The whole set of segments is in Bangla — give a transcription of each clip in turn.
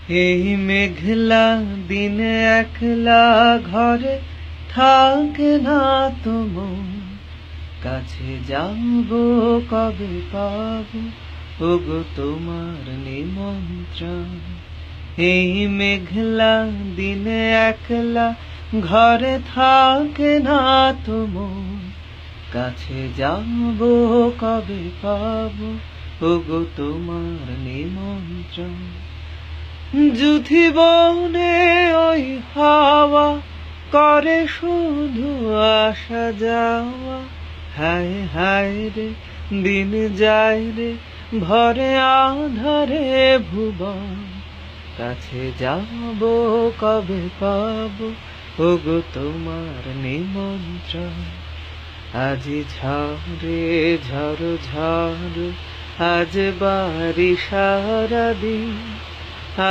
এই মেঘলা দিনে একলা ঘরে থাকে না তো মন, কাছে যাব কবে পাবো ওগো তোমার নিমন্ত্রণ। এই মেঘলা দিনে একলা ঘরে থাকে না তো মন, কাছে যাব কবে পাবো ওগো তোমার নিমন্ত্রণ। যুথি বনে ওই হাওয়া করে শুধু আসা যাওয়া, হায় হায় রে দিন যায় রে ভরে আধারে ভুবন, কাছে যাব কবে পাবো ওগো তোমার নিমন্ত্রণ। আজি ঝরে ঝড় ঝড় আজ বাড়ি সারাদিন,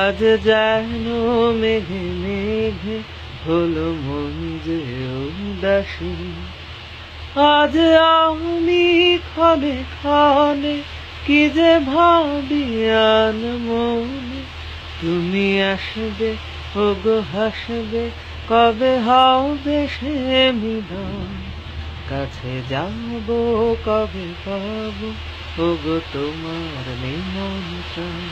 আজ যেন মেঘে মেঘে হলো মন যে উদাসী। আজ আমি ক্ষণে ক্ষণে কি যে ভাবি আনমনে, তুমি আসবে ওগো হাসবে কবে হবে সে মিলন, কাছে যাব কবে পাবো ওগো তোমার নিমন্ত্রণ।